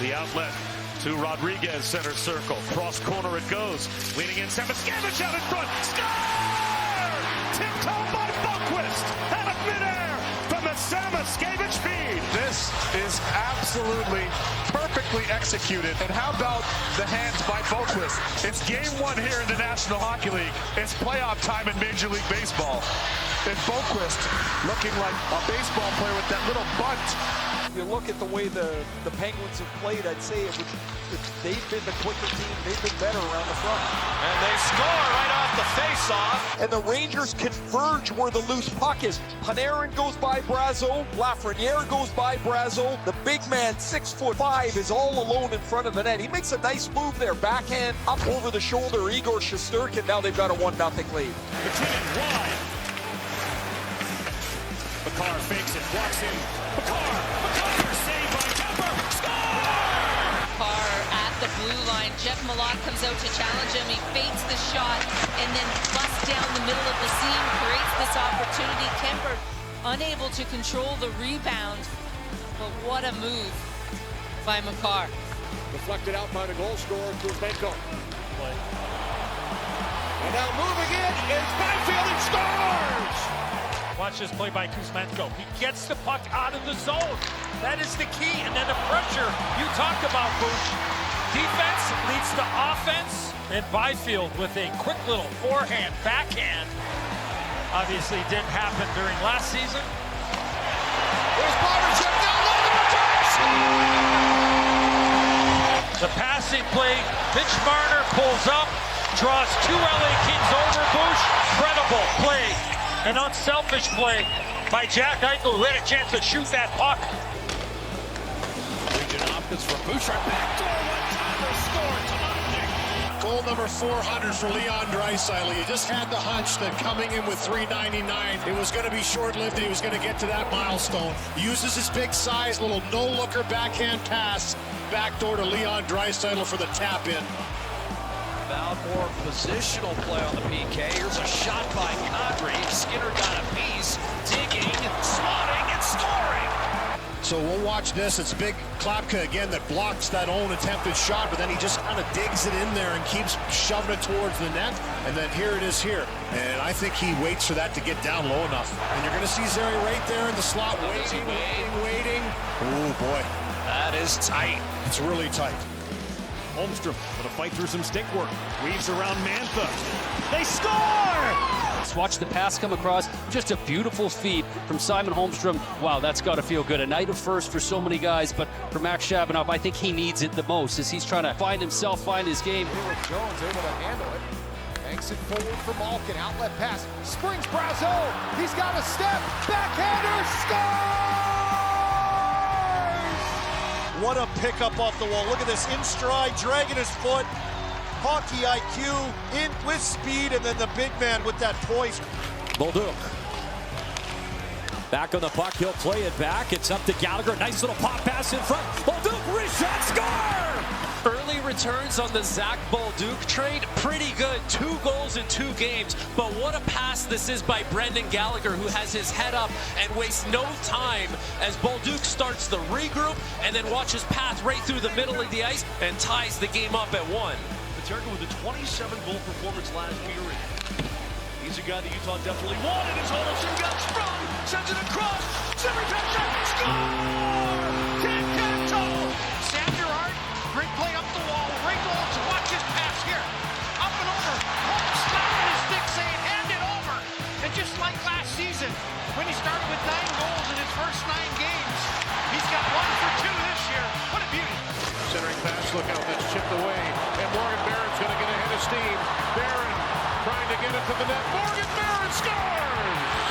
The outlet to Rodriguez, center circle. Cross corner it goes. Leaning in, Samoskevich out in front. Score! Tip-toe by Boqvist. Out of midair from the Samoskevich feed. This is absolutely perfectly executed. And how about the hands by Boqvist? It's game one here in the National Hockey League. It's playoff time in Major League Baseball. And Boqvist looking like a baseball player with that little bunt. If you look at the way the Penguins have played, I'd say they've been the quicker team. They've been better around the front. And they score right off the face-off. And the Rangers converge where the loose puck is. Panarin goes by Brazeau. Lafreniere goes by Brazeau. The big man, 6'5", is all alone in front of the net. He makes a nice move there. Backhand up over the shoulder. Igor Shesterkin. Now they've got a 1-0 lead. McKinnon wide. Makar fakes it, walks in. Makar, saved by Kemper. Score! Makar at the blue line. Jeff Malott comes out to challenge him. He fakes the shot and then busts down the middle of the seam, creates this opportunity. Kemper unable to control the rebound, but what a move by Makar. Deflected out by the goal scorer, Kuzmenko. And now moving in is Byfield and scores! Watch this play by Kuzmenko. He gets the puck out of the zone. That is the key. And then the pressure you talked about, Booch. Defense leads to offense. And Byfield with a quick little forehand, backhand. Obviously didn't happen during last season. There's Boberchuk down low, the returns! The passing play, Mitch Marner pulls up, draws two LA Kings over, Booch. Incredible play. An unselfish play by Jack Eichel, who had a chance to shoot that puck. Region options for Bouchard. Backdoor one-timer score. Goal number 400 for Leon Draisaitl. You just had the hunch that coming in with 399, it was going to be short-lived and he was going to get to that milestone. Uses his big size, little no-looker backhand pass, backdoor to Leon Draisaitl for the tap-in. More positional play on the PK. Here's a shot by Kadri. Skinner got a piece, digging, swatting, and scoring. So we'll watch this. It's big Klapka again that blocks that own attempted shot, but then he just kind of digs it in there and keeps shoving it towards the net. And then here it is here. And I think he waits for that to get down low enough. And you're going to see Zary right there in the slot, waiting. Oh, boy. That is tight. It's really tight. Holmstrom with a fight through some stick work. Weaves around Mantha. They score! Let's watch the pass come across. Just a beautiful feed from Simon Holmstrom. Wow, that's got to feel good. A night of first for so many guys, but for Max Shabanoff, I think he needs it the most as he's trying to find himself, find his game. Jones able to handle it. Banks it forward for Malkin. Outlet pass. Springs Brazeau. He's got a step. Backhander. Score! What a pickup off the wall. Look at this, in stride, dragging his foot. Hockey IQ, in with speed, and then the big man with that poise. Bolduc. Back on the puck, he'll play it back. It's up to Gallagher. Nice little pop pass in front. Bolduc, wrist shot, score! Early returns on the Zach Bolduc trade, pretty good. 2 goals in 2 games. But what a pass this is by Brendan Gallagher, who has his head up and wastes no time as Bolduc starts the regroup and then watches path right through the middle of the ice and ties the game up at 1. Paterka with a 27-goal performance last year. He's a guy that Utah definitely wanted. As Olsen got sprung, sends it across. Center touchdown, score! Tic-tac-toe! Sam Gerard, great play up the wall. Ringwald, watch his pass here. Up and over. Holmes slapping his stick saying, hand it over. And just like last season, when he started with 9 goals in his first 9 games, he's got 1 for 2 this year. What a beauty. Centering pass, look out, that's chipped away. And Morgan Barron's going to get ahead of steam. Barron trying to get it to the net. Morgan Barron scores!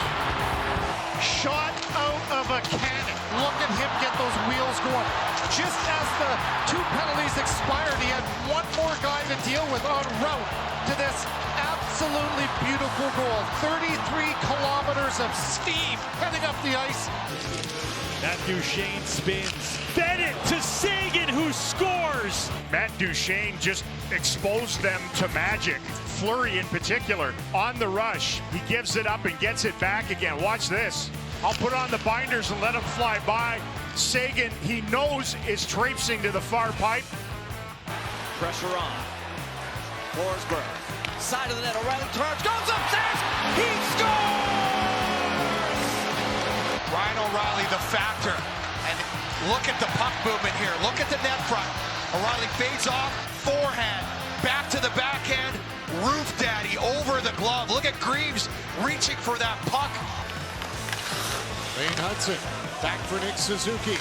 Shot out of a cannon. Look at him get those wheels going. Just as the 2 penalties expired, he had 1 more guy to deal with en route to this absolutely beautiful goal. 33 kilometers of steam heading up the ice. Matt Duchene spins. Fed it to Sagan, who scores. Matt Duchene just exposed them to magic. Fleury in particular on the rush. He gives it up and gets it back again. Watch this. I'll put on the binders and let him fly by. Seguin, he knows, is traipsing to the far pipe. Pressure on. Forsberg. Side of the net. O'Reilly turns. Goes upstairs. He scores! Ryan O'Reilly, the factor. And look at the puck movement here. Look at the net front. O'Reilly fades off. Forehand. Back to the backhand. Roof daddy over the glove. Look at Greaves reaching for that puck. Wayne Hudson back for Nick Suzuki.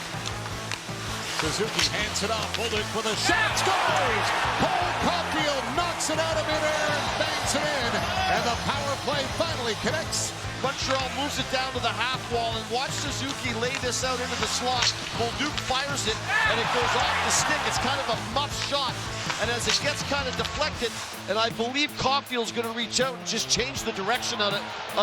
Suzuki hands it off. Bolduc with a shot. Scores! Paul Caulfield knocks it out of midair and bangs it in. And the power play finally connects. Montreal moves it down to the half wall, and watch Suzuki lay this out into the slot. Bolduc fires it, and it goes off the stick. It's kind of a muff shot, and as it gets kind of deflected, and I believe Caulfield's going to reach out and just change the direction of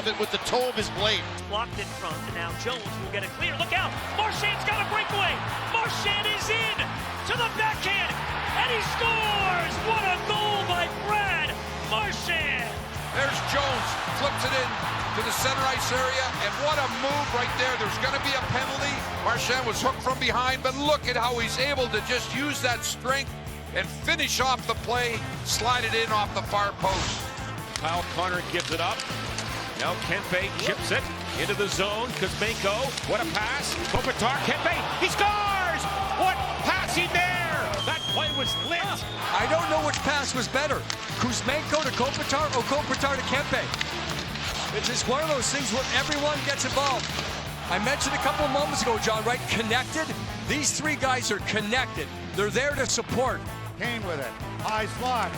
it with the toe of his blade. Blocked in front, and now Jones will get it clear. Look out! Marchand's got a breakaway! Marchand is in to the backhand, and he scores! What a goal by Brad Marchand! There's Jones, flips it in to the center ice area, and what a move right there. There's going to be a penalty. Marchand was hooked from behind, but look at how he's able to just use that strength and finish off the play, slide it in off the far post. Kyle Connor gives it up. Now Kempe chips it into the zone. Kuzmenko, what a pass. Kopitar, Kempe, he scores! What passing there! That play was lit. I don't know which pass was better, Kuzmenko to Kopitar or Kopitar to Kempe. It's just one of those things where everyone gets involved. I mentioned a couple of moments ago, John, right? Connected. These three guys are connected. They're there to support. Kane with it. High slot.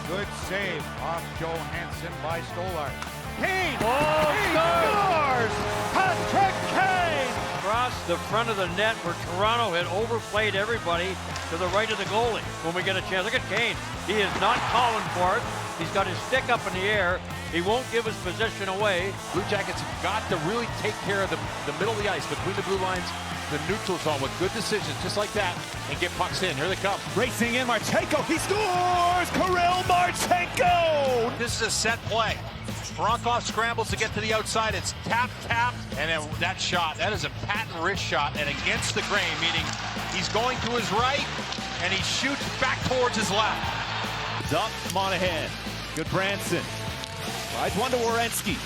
Good save off Johansson by Stolar. Kane! Scores! Patrick Kane! Across the front of the net where Toronto had overplayed everybody to the right of the goalie. When we get a chance, look at Kane. He is not calling for it. He's got his stick up in the air. He won't give his position away. Blue Jackets have got to really take care of the middle of the ice between the blue lines, the neutral zone with good decisions, just like that, and get pucks in. Here they come. Racing in, Marchenko. He scores! Kirill Marchenko! This is a set play. Voronkov scrambles to get to the outside. It's tap, and then that shot. That is a patent wrist shot, and against the grain, meaning he's going to his right, and he shoots back towards his left. Up, Monahan. Good Branson. Slides one to Werenski.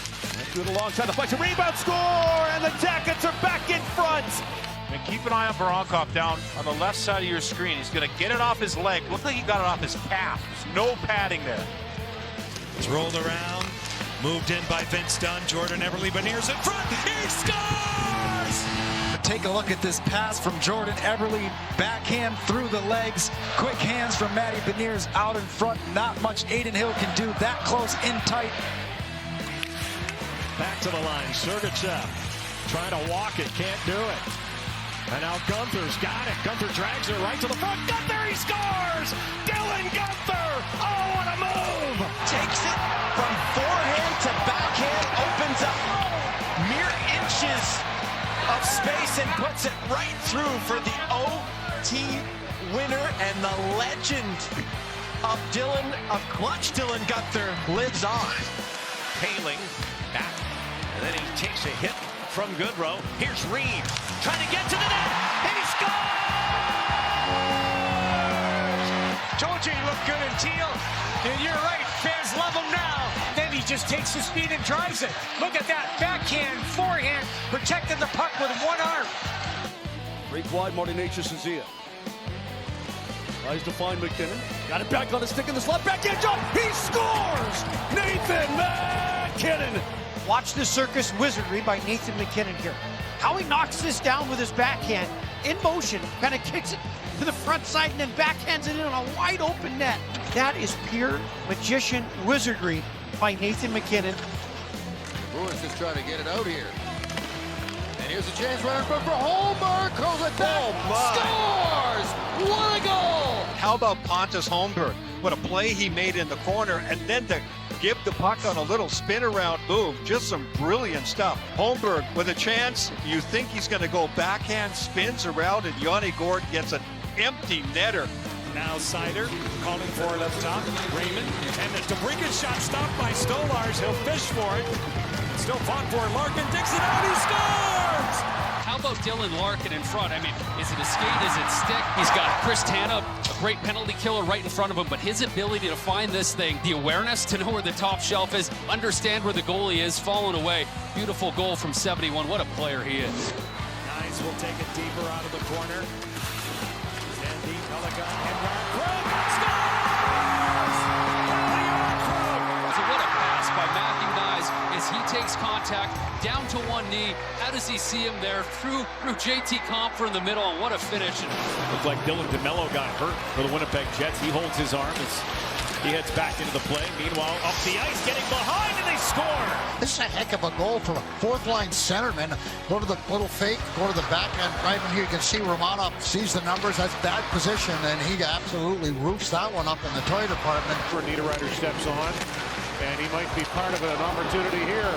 Do it alongside the flex. A rebound score! And the Jackets are back in front! And keep an eye on Voronkov down on the left side of your screen. He's going to get it off his leg. Looks like he got it off his calf. There's no padding there. It's rolled around. Moved in by Vince Dunn. Jordan Eberle-Beniers in front. He scores! Take a look at this pass from Jordan Eberle. Backhand through the legs. Quick hands from Matty Beniers out in front. Not much Adin Hill can do that close in tight. Back to the line. Sergachev trying to walk it. Can't do it. And now Gunther's got it. Gunther drags her right to the front. Gunther, he scores! Dylan Gunther! Oh, what a move! Takes it from forehand to backhand, opens up mere inches of space and puts it right through for the OT winner, and the legend of clutch Dylan Gunther lives on. Paling back, and then he takes a hit from Goodrow. Here's Reeves trying to get to the net, and he scores! Told you he looked good in teal, and you're right, fans love him now. Then he just takes the speed and drives it. Look at that backhand, forehand, protecting the puck with one arm. Break wide, Marty Necas-Zia. Tries to find McKinnon. Got it back on the stick in the slot. Backhand jump. He scores! Nathan McKinnon! Watch the circus wizardry by Nathan McKinnon here. How he knocks this down with his backhand in motion, kind of kicks it to the front side and then backhands it in on a wide open net. That is pure magician wizardry by Nathan McKinnon. Bruins just trying to get it out here. And here's a chance right in front for Holmberg. Curls it back. Scores! What a goal! How about Pontus Holmberg? What a play he made in the corner, and then to give the puck on a little spin around move. Just some brilliant stuff. Holmberg with a chance. You think he's going to go backhand, spins around, and Yanni Gord gets an empty netter. Now Seider calling for it up top. Raymond. And the DeBrincat shot stopped by Stolars. He'll fish for it. Still fought for it. Larkin digs it out. He scores! How how about Dylan Larkin in front? I mean, is it a skate? Is it stick? He's got Chris Tanev, a great penalty killer right in front of him, but his ability to find this thing, the awareness to know where the top shelf is, understand where the goalie is, falling away. Beautiful goal from 71. What a player he is. Nice will take it deeper out of the corner. Sandy Pelican and Krug scores! So what a pass by Matthew Knies as he takes contact down to one knee. How does he see him there? Through JT Compher in the middle, and what a finish. Looked like Dylan DeMello got hurt for the Winnipeg Jets. He holds his arm as he heads back into the play. Meanwhile, up the ice, getting behind, and they score. This is a heck of a goal for a fourth-line centerman. Go to the little fake, go to the backhand. Right in here, you can see Romanov sees the numbers. That's bad position, and he absolutely roofs that one up in the toy department. Niederreiter steps on, and he might be part of an opportunity here.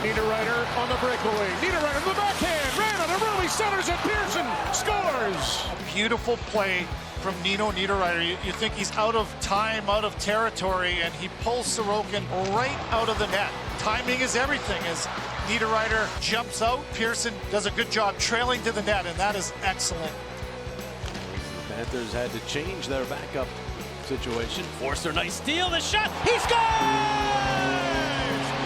Niederreiter on the breakaway. Niederreiter to the backhand. Ran on the room. He centers it. Pearson scores. A beautiful play from Nino Niederreiter. You think he's out of time, out of territory, and he pulls Sorokin right out of the net. Timing is everything as Niederreiter jumps out. Pearson does a good job trailing to the net, and that is excellent. Panthers had to change their backup situation. Forster, nice steal, the shot, he scores!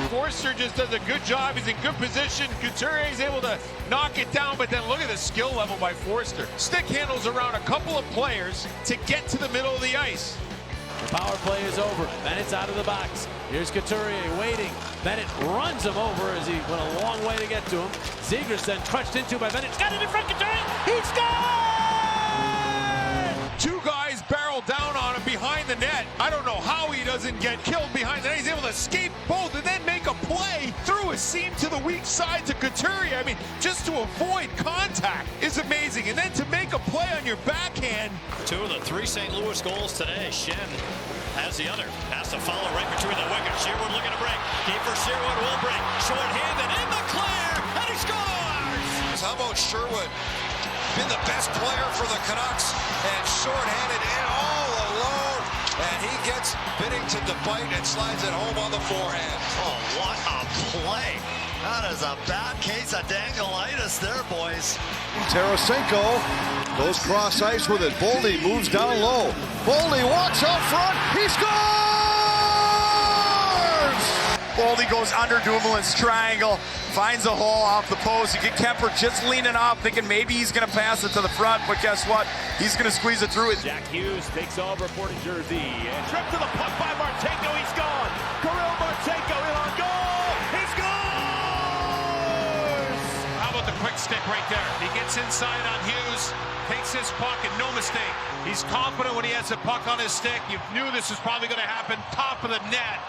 Forster just does a good job. He's in good position. Couturier is able to knock it down, but then look at the skill level by Forster. Stick handles around a couple of players to get to the middle of the ice. The power play is over. Bennett's out of the box. Here's Couturier waiting. Bennett runs him over as he went a long way to get to him. Zegras then crunched into by Bennett. Got it in front of Couturier. He scored! Two guys barrel down on him behind the net. I don't know how he doesn't get killed behind the net. He's able to escape both and then make a play through a seam to the weak side to Couturier. I mean, just to avoid contact is amazing. And then to make a play on your backhand. Two of the three St. Louis goals today. Shen has the other. Has to follow right between the wickets. Sherwood looking to break. Kiefer Sherwood will break. Short-handed in the clear. And he scores! How about Sherwood? Been the best player for the Canucks and short-handed and all alone. And he gets Binnington to bite and slides it home on the forehand. Oh, what a play. That is a bad case of dangleitis there, boys. Tarasenko goes cross ice with it. Boldy moves down low. Boldy walks out front. He scores! Boldy goes under Dumoulin's triangle, finds a hole off the post. You get Kemper just leaning off, thinking maybe he's going to pass it to the front, but guess what? He's going to squeeze it through it. Jack Hughes takes off reporting jersey and trip to the puck by Marchenko. He's gone. Kirill Marchenko in on goal. He scores! How about the quick stick right there? He gets inside on Hughes, takes his puck, and no mistake. He's confident when he has the puck on his stick. You knew this was probably going to happen. Top of the net.